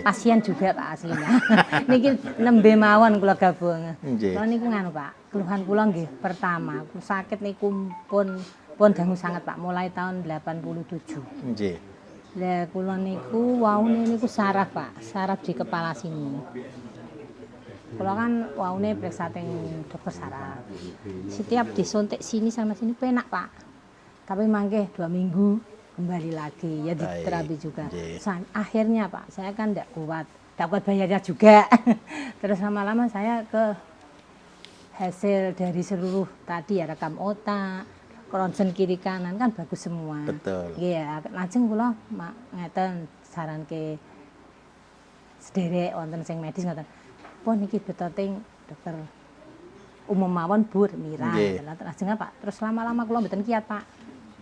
pasien juga Pak aslinya. Niki nembe mawon kula gabung. Kula niku nganu Pak, keluhan kula nggih pertama, sakit niku pun dangu sangat Pak, mulai tahun 87. Nggih. Lah kula niku waune niku saraf Pak, saraf di kepala sini. Kula kan waune periksa teng dokter saraf. Setiap disuntik sini sama sini penak Pak. Tapi mangke 2 minggu kembali lagi ya di terapi juga. Akhirnya Pak, saya kan tidak kuat bayarnya juga. Terus lama-lama saya ke hasil dari seluruh tadi ya rekam otak, ronsen kiri kanan kan bagus semua. Betul. Iya, lajeng kula ngeten saran ke sederek wonten sing medis ngoten. Pun niki betoting dokter umum mawon Bu Mira. Lajeng Pak, terus lama-lama kula mboten kiat Pak.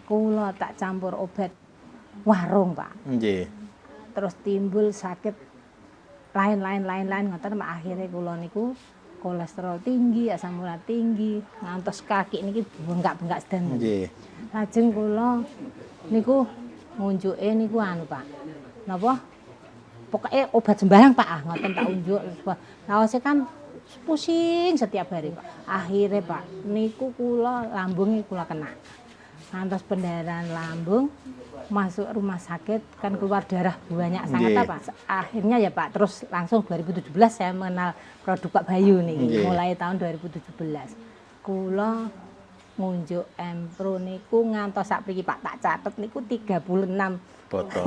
Kula tak campur obat warung Pak. Nggih. Terus timbul sakit lain ngoten Pak, akhirnya kula niku kolesterol tinggi, asam urat tinggi, ngantos kaki niki bengkak-bengkak sedan. Nggih. Lajeng kula niku ngunjuke niku anu Pak. Napa? Pokoknya obat sembarang Pak, ngoten tak unjuk. Lawase kan pusing setiap hari Pak. Akhirnya Pak, niku kula lambungnya kula kena. Ngantos pendarahan lambung, masuk rumah sakit kan keluar darah banyak sangat Pak. Akhirnya ya Pak, terus langsung 2017 saya mengenal produk Pak Bayu nih, mulai tahun 2017. Kula ngunjuk Empro niku ngantos sak mriki Pak, tak catet niku 36 botol.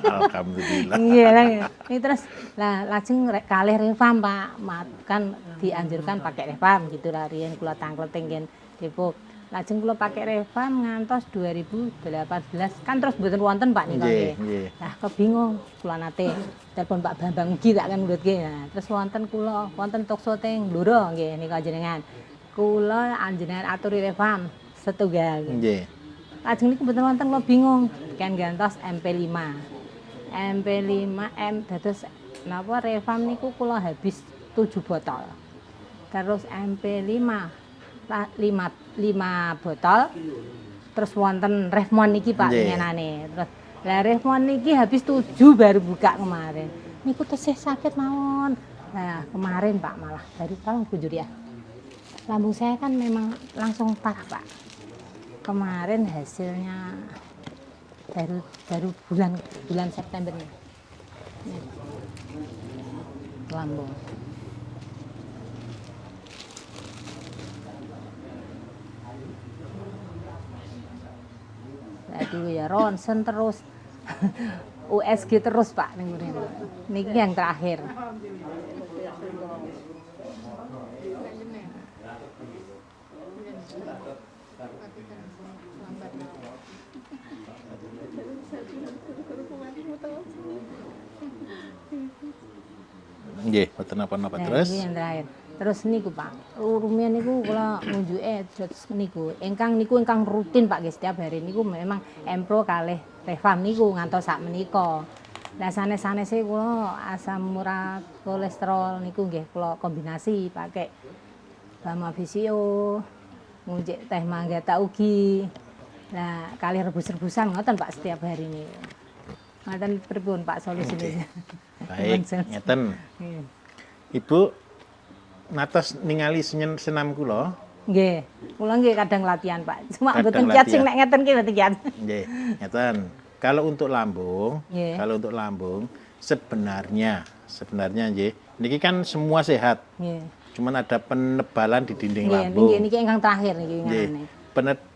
Alhamdulillah. Iya lah. Ini terus lah lajeng kalih Refam Pak. Kan dianjurkan pakai Refam gitu lah riyen kula tangkleting yen Depok. Lajeng kula pakai Refam ngantos 2018. Kan terus mboten wonten Pak nika nggih. Lah kebingung kula nate telepon Pak Bambang Ugi tak kan nggih. Nah, terus wonten Tokso teng Bluro nggih nika jenengan. Kula anjenengan aturi Refam setunggal. Nggih. Lajeng niku mboten wonten kula bingung kan gantos MP5. MP5 dados napa Refam niku kula habis 7 botol. Terus MP5 5 botol. Terus wonten Refmon niki Pak ngenane. Terus lah Refmon niki habis 7 baru buka kemarin. Niku tesih sakit mawon. Nah, kemarin Pak malah baru tolong bujur ya. Lambung saya kan memang langsung parah Pak. Kemarin hasilnya baru bulan September ini. Lambung. Dulu ya ronsen terus USG terus Pak niki yang terakhir. Nggih, mboten napa-napa terus. Yang terakhir. Terus niku Pak, rumiyin niku kula ngunjuke niku. Ingkang rutin Pak nggih setiap hari niku memang Empro kalih Refam niku ngantos sak menika. Lah sanes-sanese kula asam urat, kolesterol niku nggih kula kombinasi pakai Bama Visio, ngunjuk teh manggata ugi. Lah kalih rebus-rebusan ngoten Pak setiap hari niku. Ngoten pripun Pak solusine? Baik, ngeten. Ibu natos ningali senam kula. Nggih. Kula nggih kadang latihan, Pak. Cuma mboten kiat sing nek ngeten ki mboten kiat. Nggih, ngeten. Kalau untuk lambung, sebenarnya nggih, niki kan semua sehat. Nggih. Cuman ada penebalan di dinding lambung. Nggih, niki ingkang terakhir niki ngene.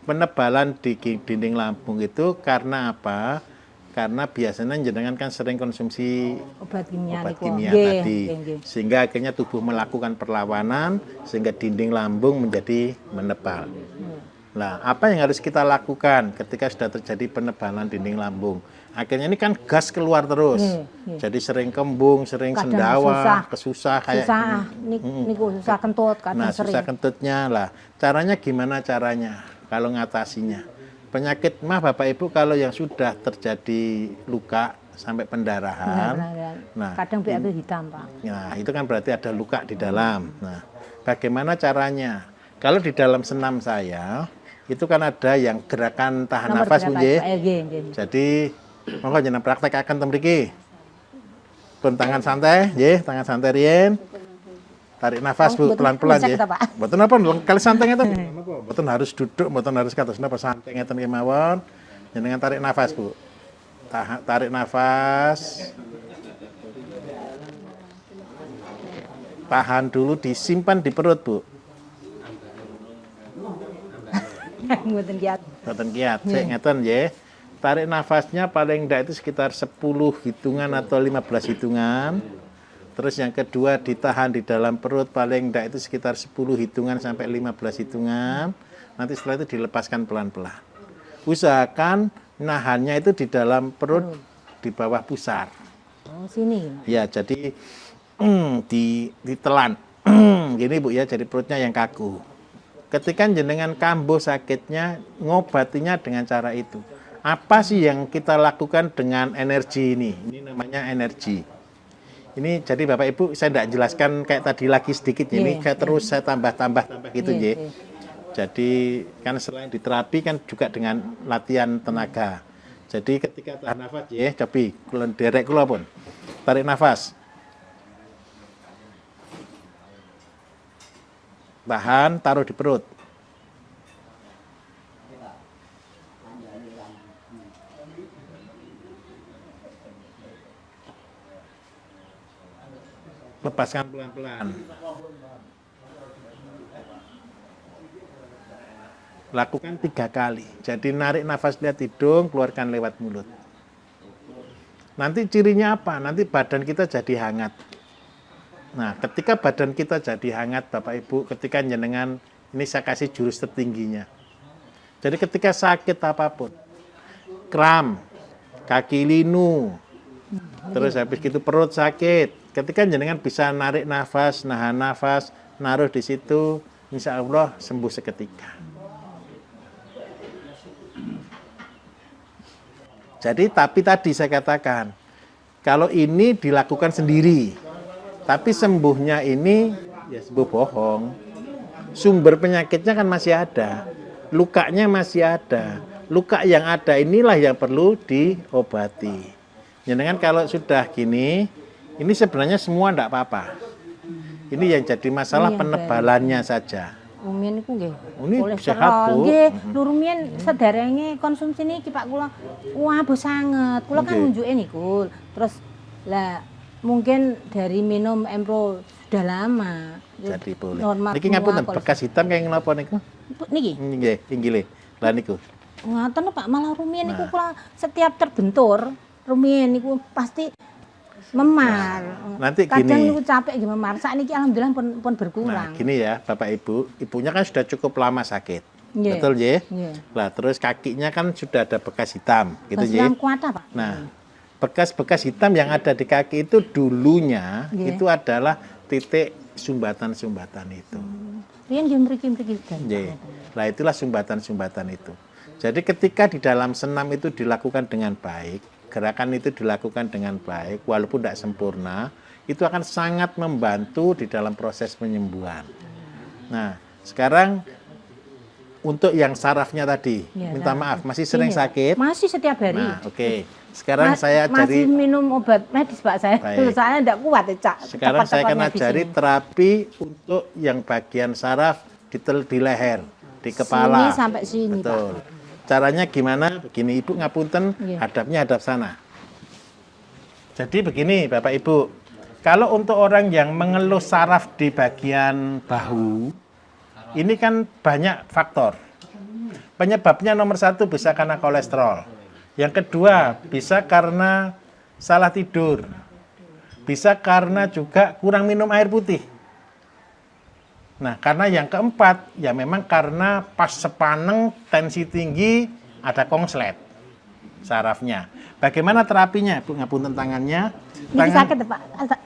Penebalan di dinding lambung itu karena apa? Karena biasanya jenengan kan sering konsumsi obat kimia tadi, sehingga akhirnya tubuh melakukan perlawanan sehingga dinding lambung menjadi menebal. Nah, apa yang harus kita lakukan ketika sudah terjadi penebalan dinding lambung? Akhirnya ini kan gas keluar terus, jadi sering kembung, sering kadang sendawa, susah kayak niku susah kentut, kadang sering. Susah kentutnya lah. Caranya gimana caranya? Kalau ngatasinya? Penyakit mah Bapak Ibu kalau yang sudah terjadi luka sampai pendarahan, nah kadang BAB hitam Pak. Nah itu kan berarti ada luka di dalam. Nah bagaimana caranya? Kalau di dalam senam saya itu kan ada yang gerakan tahan nafas nggih. Jadi monggo jenengan praktek akan mriki. Pun tangan santai, nggih, tangan santai riyen. Tarik nafas Bu, pelan-pelan nggih. Mboten napa kali santai ngeten. Mboten harus duduk, mboten harus kados napa santai ngeten kemawon. Jenengan tarik nafas Bu. Tarik nafas. Tahan dulu, disimpan di perut Bu. Mboten kiat. Mboten kiat. Sik ngeten nggih. Tarik nafasnya paling enggak itu sekitar 10 hitungan atau 15 hitungan. Terus yang kedua ditahan di dalam perut paling enggak itu sekitar 10 hitungan sampai 15 hitungan. Nanti setelah itu dilepaskan pelan-pelan. Usahakan nahannya itu di dalam perut di bawah pusar. Oh, sini. Ya, jadi ditelan. Gini Bu ya, jadi perutnya yang kaku. Ketika jenengan kambuh sakitnya, ngobatinya dengan cara itu. Apa sih yang kita lakukan dengan energi ini? Ini namanya energi. Ini jadi Bapak Ibu saya tidak jelaskan kayak tadi lagi sedikit ini, kayak terus saya tambah gitu ya. Jadi kan selain diterapi kan juga dengan latihan tenaga. Jadi ketika tahan nafas ya, cobi kulon derek kula pun. Tarik nafas. Tahan, taruh di perut. Lepaskan pelan-pelan. Lakukan 3 kali. Jadi narik nafas lihat hidung, keluarkan lewat mulut. Nanti cirinya apa? Nanti badan kita jadi hangat. Nah, ketika badan kita jadi hangat, Bapak Ibu, ketika jenengan, ini saya kasih jurus tertingginya. Jadi ketika sakit apapun, kram, kaki linu, terus habis gitu perut sakit, ketika jenengan bisa narik nafas, nahan nafas, naruh di situ, insya Allah sembuh seketika. Jadi tapi tadi saya katakan, kalau ini dilakukan sendiri, tapi sembuhnya ini ya sembuh bohong. Sumber penyakitnya kan masih ada, lukanya masih ada. Luka yang ada inilah yang perlu diobati. Jenengan kalau sudah gini, ini sebenarnya semua enggak apa-apa. Ini yang jadi masalah penebalannya saja. Rumiyin niku nggih. Ini sehat, Bu. Nggih, lho rumiyin sederenge konsumsi niki Pak kula wabuh sanget. Kula kan nunjuke niku. Terus lah mungkin dari minum Empro sudah lama. Jadi boleh. Normal. Niki ngapunten bekas hitam kayak napa niku? Niki. Nggih, inggile. Lah niku. Ngaten Pak, malah rumiyin niku kula setiap terbentur, rumiyin niku pasti memar. Nanti kadang gini. niku capek nggih memar. Sakniki alhamdulillah pun berkurang. Nah, gini ya, Bapak Ibu, ibunya kan sudah cukup lama sakit. Yeah. Betul, Nggih? Yeah. Lah, terus kakinya kan sudah ada bekas hitam, gitu, Bekas Nggih? hitam kuat Pak. Nah, bekas-bekas hitam yang ada di kaki itu dulunya itu adalah titik sumbatan-sumbatan itu. Riyen nggih mriki-mriki kan. Nggih. Lah, itulah sumbatan-sumbatan itu. Jadi ketika di dalam senam itu dilakukan dengan baik, gerakan itu dilakukan dengan baik, walaupun tidak sempurna, itu akan sangat membantu di dalam proses penyembuhan. Nah, sekarang untuk yang sarafnya tadi, minta maaf, masih sering sakit? Masih setiap hari. Nah, oke. Sekarang saya masih minum obat medis Pak saya. Soalnya tidak kuat ya, Cak. Sekarang saya akan ajari terapi untuk yang bagian saraf di leher, di kepala. Sini sampai sini, betul. Pak. Caranya gimana? Begini, Ibu ngapunten, hadapnya hadap sana. Jadi begini, Bapak Ibu. Kalau untuk orang yang mengeluh saraf di bagian bahu, ini kan banyak faktor. Penyebabnya nomor 1 bisa karena kolesterol. Yang kedua, bisa karena salah tidur. Bisa karena juga kurang minum air putih. Nah, karena yang keempat, ya memang karena pas sepaneng, tensi tinggi, ada konslet sarafnya. Bagaimana terapinya? Bu, ngapunten tangannya. Ini sakit Pak.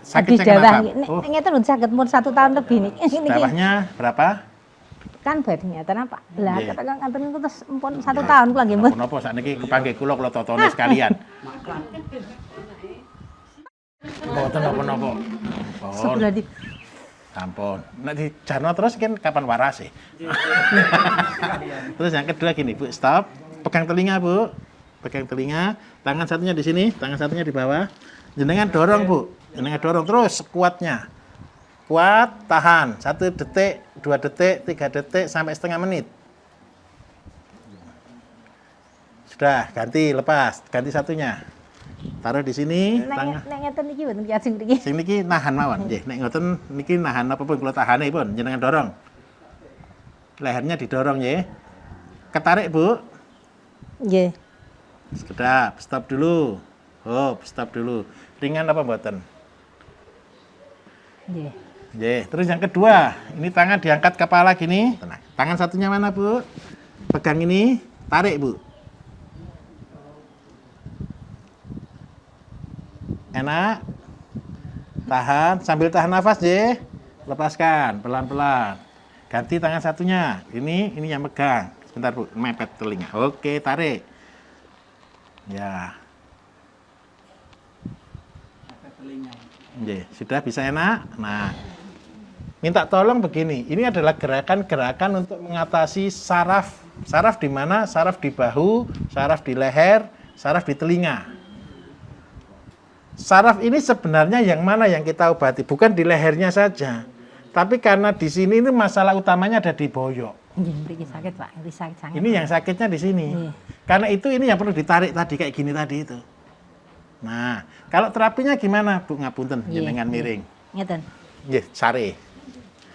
Sakitnya kenapa? Ngeten lho sakit umur 1 tahun lebih nih. Bawahnya berapa? Kan badhe ngeten apa? Lah katakan ngaten niku terus empun 1 tahun kula nggih, Mbah. Napa sakniki kepanggih kula totone sekalian. Mboten napa-napa. Sebelah di Ampun. Nek dijarno terus kan kapan warase? Terus yang kedua gini, Bu, stop. Pegang telinga, Bu. Pegang telinga, tangan satunya di sini, tangan satunya di bawah. Jenengan dorong, Bu. Jenengan dorong terus sekuatnya. Kuat, tahan. 1 detik, 2 detik, 3 detik, sampai setengah menit. Sudah, ganti, lepas. Ganti satunya. Taruh di sini. Nek ngeten iki mboten biasa mriki. Sing niki nahan mawon. Nggih, nek ngoten niki nahan apapun kula tahane pun jenengan dorong. Lehernya didorong nggih. Ketarik, Bu. Nggih. Sekedap, stop dulu. Hop, stop dulu. Ringan apa mboten? Nggih. Nggih, terus yang kedua, ini tangan diangkat kepala gini. Tenang. Tangan satunya mana, Bu? Pegang ini, tarik, Bu. Enak. Tahan, sambil tahan nafas, nggih. Lepaskan pelan-pelan. Ganti tangan satunya. Ini yang megang. Sebentar, Bu, mepet telinga. Oke, tarik. Ya. Nggih, sudah bisa enak. Nah, minta tolong begini. Ini adalah gerakan-gerakan untuk mengatasi saraf. Saraf di mana? Saraf di bahu, saraf di leher, saraf di telinga. Saraf ini sebenarnya yang mana yang kita obati? Bukan di lehernya saja. Tapi karena di sini ini masalah utamanya ada di boyok. Nggih, mriki sakit, Pak. Mriki sakit sangat. Ini yang sakitnya di sini. Iya. Karena itu ini yang perlu ditarik tadi kayak gini tadi itu. Nah, kalau terapinya gimana, Bu? Ngapunten, Iya, jenengan miring. Ngeten. Nggih, sare.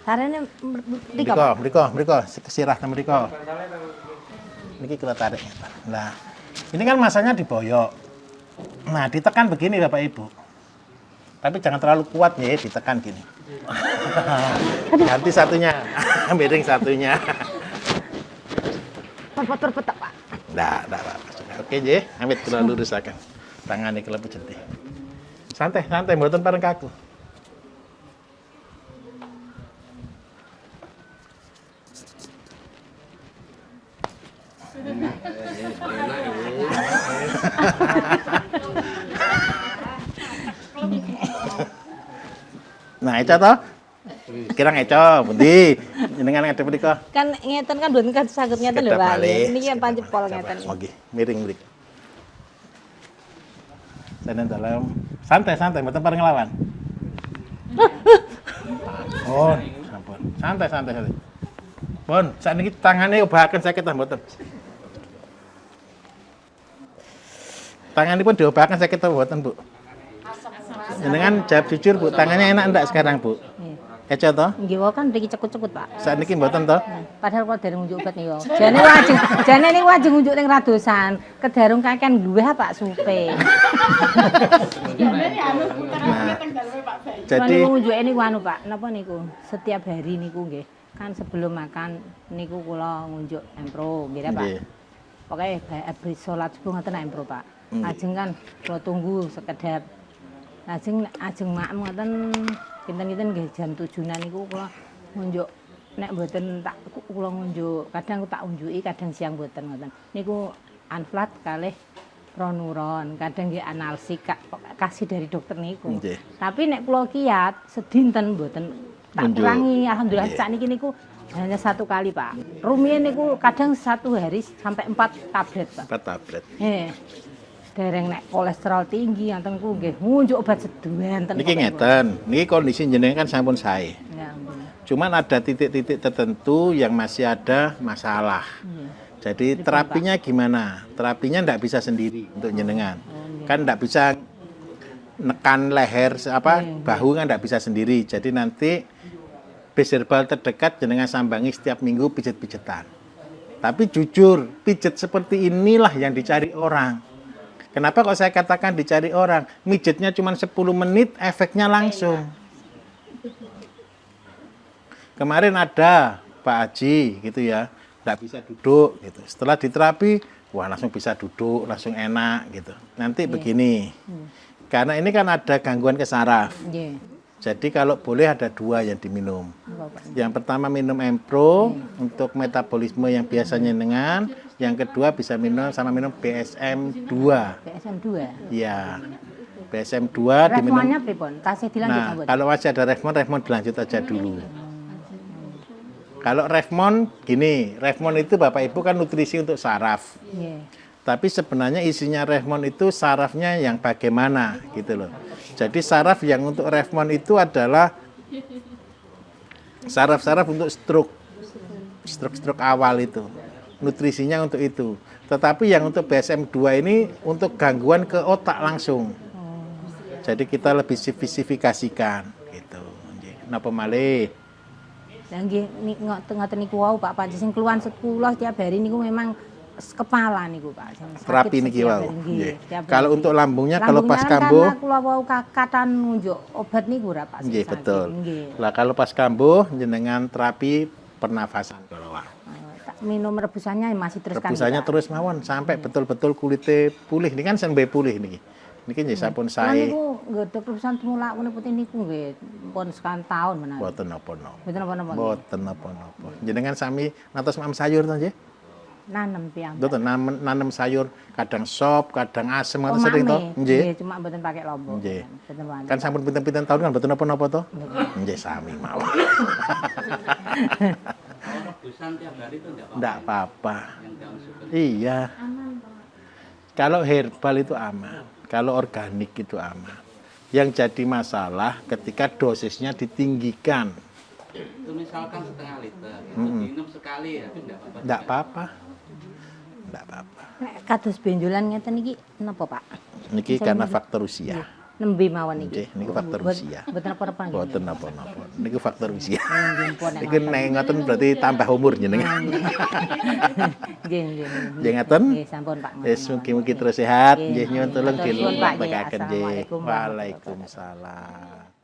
Sarene mriki, Pak. Mriko, kesirah ta mriko. Niki kita tarik. Nah, ini kan masanya diboyok. Nah, ditekan begini Bapak Ibu. Tapi jangan terlalu kuat ya, ditekan gini. Ganti satunya. Miring satunya. Perpet Pak. Nggak apa-apa. Oke, nggih, amit kula lurusaken. Tangane kula pejeti. Santai, mboten pareng kaku. Nah, itu toh? Kira ngeco, pundi? Jenengan ngadep mriko. Kan ngeten kan mboten kan saged ngeten lho, Pak. Niki yang Sekedap pancepol balik. ngeten. Oke, miring mriko. Saya dalam santai, mboten pareng nglawan. Oh, sampun. Santai. Pun, sakniki tangane obahaken sakit ta mboten? Tanganipun diobahaken sakit ta mboten, Bu? Jenengan jawab jujur, Bu. Tangannya enak ndak sekarang, Bu? Nggih. Eco toh? Nggih, wae kan mriki cekut-cekut, Pak. Sakniki mboten toh? Nah, padahal kok dereng ngunjuk obat niku. Jane niku ajeng ngunjuk ning radosan. Kedarung kakean luweh Pak supe. Jadi ngunjuke niku anu Pak, napa niku? Setiap hari niku nggih. Kan sebelum makan niku kula ngunjuk empro, nggih Pak. Nggih. Pokoke habis salat subuh ngoten empro Pak. Ajeng kan kula tunggu sekedap. Ajeng maem ngoten kinten-kinten nggih jam 7-an niku kula ngunjuk nek mboten tak kula ngunjuk, kadang tak unjuki, kadang siang mboten ngoten. Niku Anflat kalih Pronuron, kadang nggih analsik kasih dari dokter niku. Nggih. Tapi nek kula kiat sedinten mboten tak Unjuk. kurangi. Alhamdulillah Nggih. sakniki niku hanya 1 kali, Pak. Rumiyin niku kadang 1 hari sampai 4 tablet, Pak. 4 tablet. Dereng nek kolesterol tinggi ngoten ku nggih ngunjuk obat seduenten. Niki ngeten, niki kondisi jenengan kan sampun sae. Ya ampun. Cuman ada titik-titik tertentu yang masih ada masalah. Iya. Jadi terapinya gimana? Terapinya ndak bisa sendiri untuk jenengan. Kan ndak bisa nekan leher bahu kan ndak bisa sendiri. Jadi nanti bis herbal terdekat jenengan sambangi setiap minggu pijet-pijetan. Tapi jujur, pijet seperti inilah yang dicari orang. Kenapa kok saya katakan dicari orang? Mijetnya cuma 10 menit, efeknya langsung. Kemarin ada Pak Haji gitu ya, nggak bisa duduk gitu. Setelah diterapi, wah langsung bisa duduk, langsung enak gitu. Nanti begini, karena ini kan ada gangguan ke saraf. Nggih. Jadi kalau boleh ada 2 yang diminum. Apa, Pak? Yang pertama minum Empro untuk metabolisme yang biasanya dengan. Yang kedua bisa minum BSM 2. PSM 2. Ya, BSM 2 diminum. Responnya pripun? Tasih dilanjut Nah, mboten? kalau masih ada Refmon dilanjut aja dulu. Kalau Refmon, gini, Refmon itu Bapak Ibu kan nutrisi untuk saraf. Nggih. Tapi sebenarnya isinya Revmon itu sarafnya yang bagaimana gitu loh. Jadi saraf yang untuk Revmon itu adalah saraf-saraf untuk stroke awal itu. Nutrisinya untuk itu. Tetapi yang untuk BSM-2 ini untuk gangguan ke otak langsung. Jadi kita lebih spesifikasikan gitu. Napa malih? Lah nggih ngoten niku wau Pak Panji sing keluhan sekolah tiap hari niku memang kepala niku Pak. Terapi niki wau. Kalau untuk lambungnya kalau pas kambuh kula wau kakatan nunjuk obat niku ora Pak. Nggih betul. Lah kalau pas kambuh jenengan terapi pernafasan kalau wau. Minum rebusannya masih terus kan. Rebusannya terus mawon sampai betul-betul kulitnya pulih. Ini kan sampai pulih niki. Niki nggih sampun sae. Niku nggodhog rebusan temulak putih niku nggih pun sekan taun menawi. Mboten napa-napa. Mboten napa-napa. Mboten napa-napa. Jenengan sami nantos mam sayur to nggih? Nanem piyambak. Mboten nanem sayur, kadang sop, kadang asem ngoten sering to? Nggih, cuma mboten pakai lombok. Nggih. Kan sampun pinten-pinten tahun kan mboten napa-napa to? Nggih sami mawon. Rebusan tiap hari itu enggak apa-apa. Iya. Kalau herbal itu aman. Kalau organik itu aman. Yang jadi masalah ketika dosisnya ditinggikan. Itu misalkan setengah liter, itu diminum sekali ya, itu enggak apa-apa. Enggak apa-apa. Kados benjolan ngeten iki napa, Pak? Niki karena faktor usia. Nembe mawon iki. Niku faktor usia. Mboten apa-apa nggih. Mboten napa-napa. Niku faktor usia. Nggih, pun Niku nek ngoten berarti tambah umur jenengan. Nggih, nggih. Nggih ngaten? Nggih, sampun Pak. Wis mugi-mugi terus sehat. Nggih nyuwun tulung Matur suwun, Pak. dileksaken nggih. Assalamualaikum warahmatullahi Waalaikumsalam.